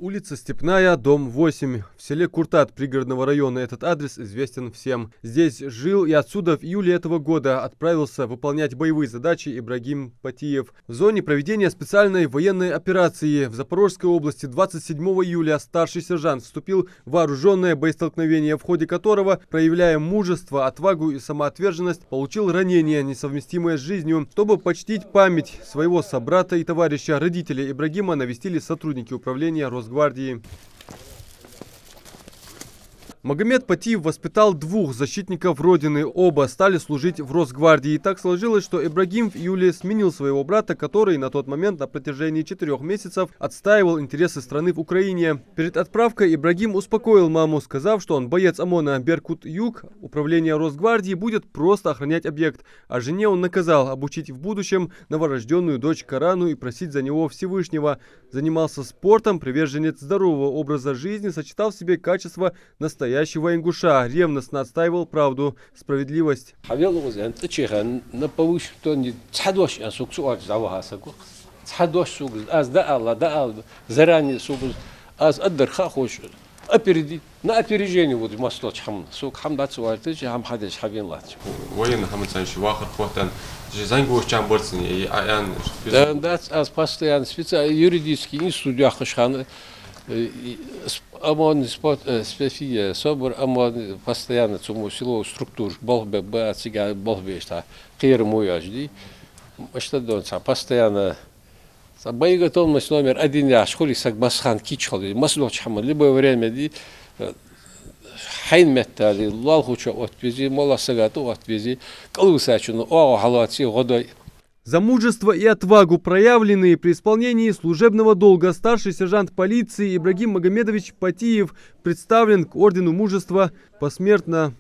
Улица Степная, дом 8. В селе Куртат пригородного района этот адрес известен всем. Здесь жил и отсюда в июле этого года отправился выполнять боевые задачи Ибрагим Патиев. В зоне проведения специальной военной операции в Запорожской области 27 июля старший сержант вступил в вооруженное боестолкновение, в ходе которого, проявляя мужество, отвагу и самоотверженность, получил ранение, несовместимое с жизнью. Чтобы почтить память своего собрата и товарища, родители Ибрагима навестили сотрудники управления Росгвардии. Магомед Патиев воспитал двух защитников Родины. Оба стали служить в Росгвардии. И так сложилось, что Ибрагим в июле сменил своего брата, который на тот момент на протяжении 4 месяцев отстаивал интересы страны в Украине. Перед отправкой Ибрагим успокоил маму, сказав, что он боец ОМОНа Беркут-Юг. Управление Росгвардии будет просто охранять объект. А жене он наказал обучить в будущем новорожденную дочь Корану и просить за него Всевышнего. Занимался спортом, приверженец здорового образа жизни, сочетал в себе качества настоящего ингуша, ревностно отстаивал правду, справедливость. На опережение вот масло чхам, сок хамдат суарты, хам хадеш хавин лач. Военный хамцан швахар хватан, зангуш чамборцин и аян. Да, аз постоянно специально юридический институт яхашхан, амон специфия, собор амон постоянно цуму силовую структуру, болбе бацига болбешта, кир муяжди, что донца постоянно. Боеготовность номер 1 я школе сагмасхан кичхали, масло чхам, любое время ди хайн метали, лалхуча отвези, молосагату отвези, калусачуну, о халати годой. За мужество и отвагу, проявленные при исполнении служебного долга, старший сержант полиции Ибрагим Магомедович Патиев представлен к ордену мужества посмертно.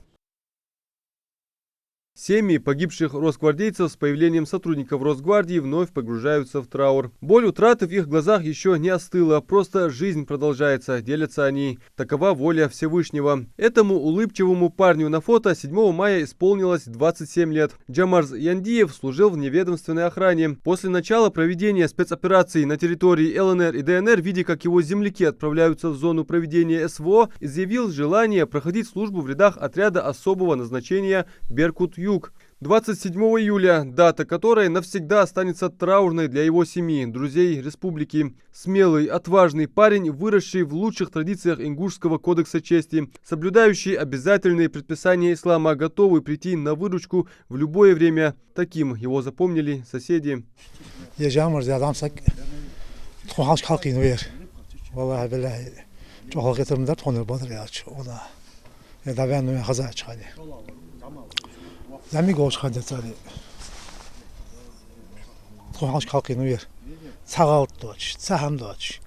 Семьи погибших росгвардейцев с появлением сотрудников Росгвардии вновь погружаются в траур. Боль утраты в их глазах еще не остыла, просто жизнь продолжается, делятся они. Такова воля Всевышнего. Этому улыбчивому парню на фото 7 мая исполнилось 27 лет. Джамарз Яндиев служил в неведомственной охране. После начала проведения спецопераций на территории ЛНР и ДНР, видя, как его земляки отправляются в зону проведения СВО, изъявил желание проходить службу в рядах отряда особого назначения «Беркут-Юг». 27 июля, дата которой навсегда останется траурной для его семьи, друзей республики. Смелый, отважный парень, выросший в лучших традициях Ингушского кодекса чести, соблюдающий обязательные предписания ислама, готовый прийти на выручку в любое время. Таким его запомнили соседи. زمین گوش خانده تاری، خوانش خالقی نویر، ساغال داشت، سهم داشت،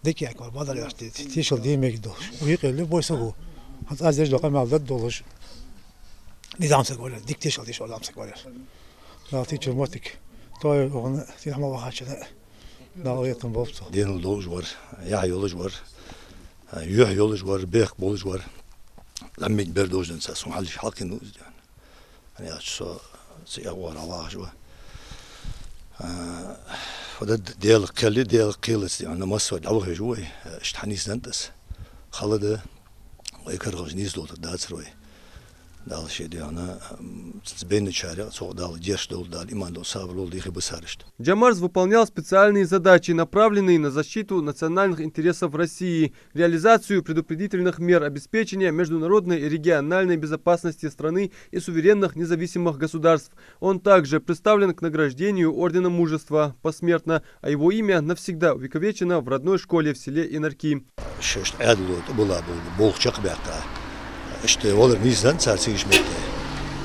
دیگه اکبر بادر یاشتی، تیشل دیمه داشت، وی قلی بایسگو، حتی از دیگر مالداد دولش، نظام سگوله، دیگ تیشل نظام سگوله، لاتی چرماتیک، توی اون تیم ما واقعا شده، داویتون بافت. دینل دولش وار، یا یولش وار، یه یولش وار، بیخ بولش وار، زمین بردوشن ساسون حالش خالقی نوز جان. يعني شو سيأوار الله جوا وده ديال قلي ديال قيلس يعني ما سوى دعوه جوي اشتحني سنتس خالده ويكرغج نيزلو تداتروي دال شيء دي أنا بين الشارع سوق دال جيش دول دال إيمان دول صابر دول ديخي بسارشت. Джамарз выполнял специальные задачи, направленные на защиту национальных интересов России, реализацию предупредительных мер обеспечения международной и региональной безопасности страны и суверенных независимых государств. Он также представлен к награждению Ордена Мужества посмертно, а его имя навсегда увековечено в родной школе в селе Инарки. İşte olur nizden çarşıyış mette.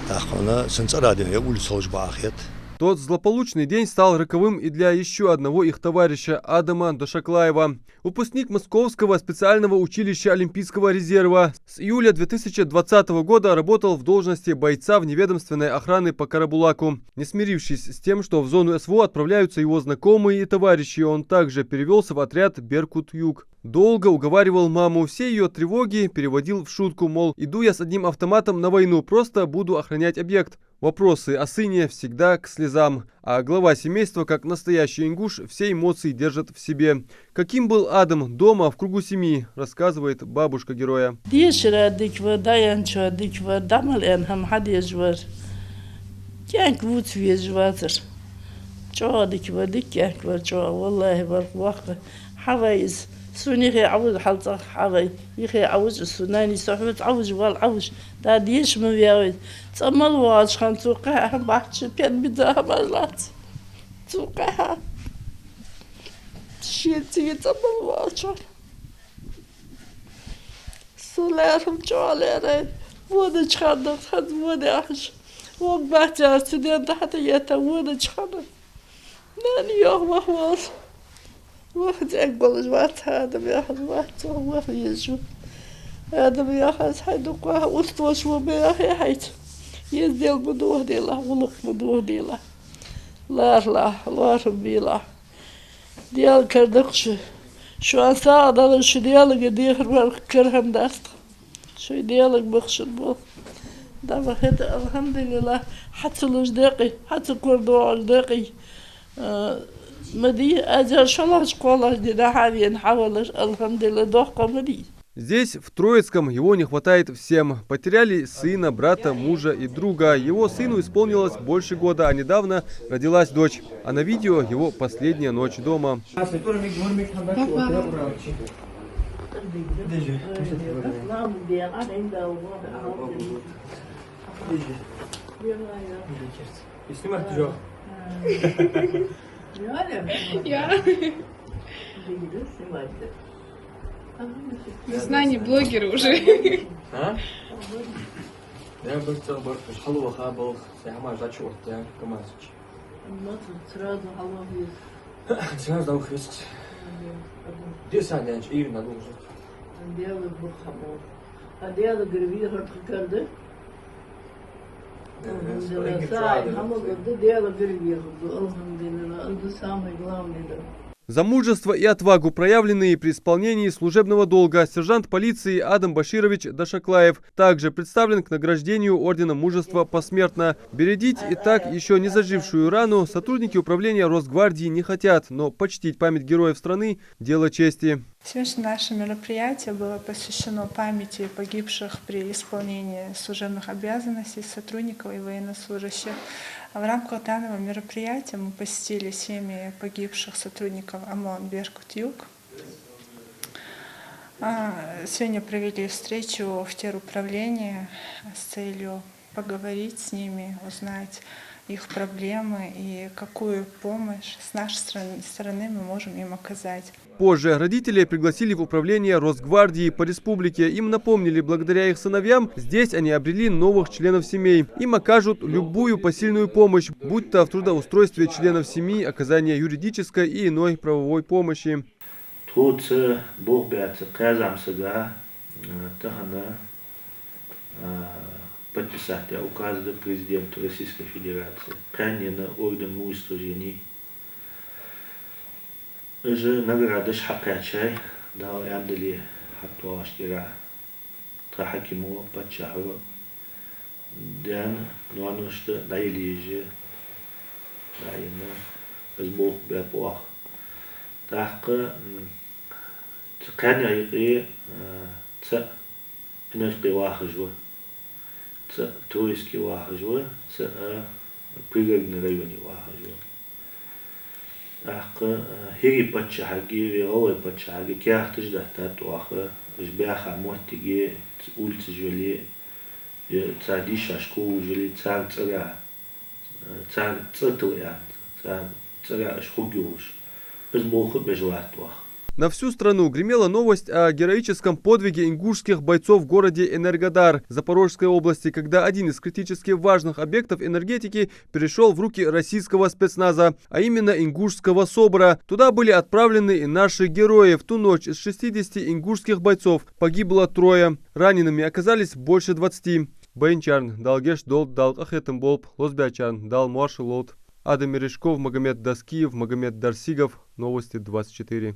Tahkona sınçaradın ya ul soğuş bağıyet. Тот злополучный день стал роковым и для еще одного их товарища, Адама Дошаклаева. Выпускник Московского специального училища Олимпийского резерва. С июля 2020 года работал в должности бойца в неведомственной охраны по Карабулаку. Не смирившись с тем, что в зону СВО отправляются его знакомые и товарищи, он также перевелся в отряд Беркут-Юг. Долго уговаривал маму, все ее тревоги переводил в шутку, мол, иду я с одним автоматом на войну, просто буду охранять объект. Вопросы о сыне всегда к слезам, а глава семейства, как настоящий ингуш, все эмоции держит в себе. Каким был Адам дома в кругу семьи, рассказывает бабушка героя. سوني عوض حلطة حوي يخي عوض السناني صحبت عوض والعوض دا ديش من بياوي تأمل واش خان توقعها بحش بيان بدها مالات توقعها شيتي تأمل واش سلام جوالي وانا تخدم خد وانا أحش وقبعت يا سودان تحت يتا وانا تخدم ناني يوم أخواص واحد يقول جوات هذا بياخذ واحد هو يجوا هذا بياخذ حيدقها وسط شو بياخذ حيت يزدل بدوه ديله ولق بدوه ديله لا ربي لا ديال كردقش شو أساعد هذا شو ديالك ديال كرهم داست شو ديالك بخشن بو ده بخيت الحمد لله حتى لجدقي حتى كردو لجدقي Здесь, в Троицком, его не хватает всем. Потеряли сына, брата, мужа и друга. Его сыну исполнилось больше года, а недавно родилась дочь. А на видео его последняя ночь дома. Знание блогеры уже. А? Я бы хотел бы школу хабал, сама зачет, я комасыч. Сразу да ухвест. Десаньяч ир на душу. Диалог бухабол. А диалог греви хартыкарды. За мужество и отвагу, проявленные при исполнении служебного долга, сержант полиции Адам Баширович Дашаклаев также представлен к награждению ордена мужества посмертно. Бередить и так еще не зажившую рану сотрудники управления Росгвардии не хотят, но почтить память героев страны – дело чести. Сегодня наше мероприятие было посвящено памяти погибших при исполнении служебных обязанностей сотрудников и военнослужащих. В рамках данного мероприятия мы посетили семьи погибших сотрудников ОМОН «Беркут-Юг». Сегодня провели встречу в теруправлении с целью поговорить с ними, узнать их проблемы и какую помощь с нашей стороны мы можем им оказать. Позже родителей пригласили в управление Росгвардии по республике. Им напомнили, благодаря их сыновьям, здесь они обрели новых членов семей. Им окажут любую посильную помощь, будь то в трудоустройстве членов семьи, оказание юридической и иной правовой помощи. Подписать указ президента Российской Федерации. Крайне на орден мужества жени. Уже награда шхакачай дал ямдали хатуаштира трахакиму пачаху. Дан нуанушта дайлиже дайна азбол бепуах. Тахка крайне айqi ца энергия вахажу. Троицкий вахажу, пригородный районе вахажу. Ахка хири пачахаги, веровой пачахаги, кяхтыш дахтат ваха, жбяха моттиги, улицы жили, цадиша школу жили, царь цатуян, царь шхугюш, измолху бежват вах. На всю страну гремела новость о героическом подвиге ингушских бойцов в городе Энергодар Запорожской области, когда один из критически важных объектов энергетики перешел в руки российского спецназа, а именно ингушского СОБРа. Туда были отправлены и наши герои. В ту ночь из 60 ингушских бойцов погибло 3, ранеными оказались больше 20. Байнчарн, Далгеш Долт, Дал Ахетем Болб, Лозбячарн, Дал Маршал Лот. Адам Мережков, Магомед Даскиев, Магомед Дарсигов. Новости 24.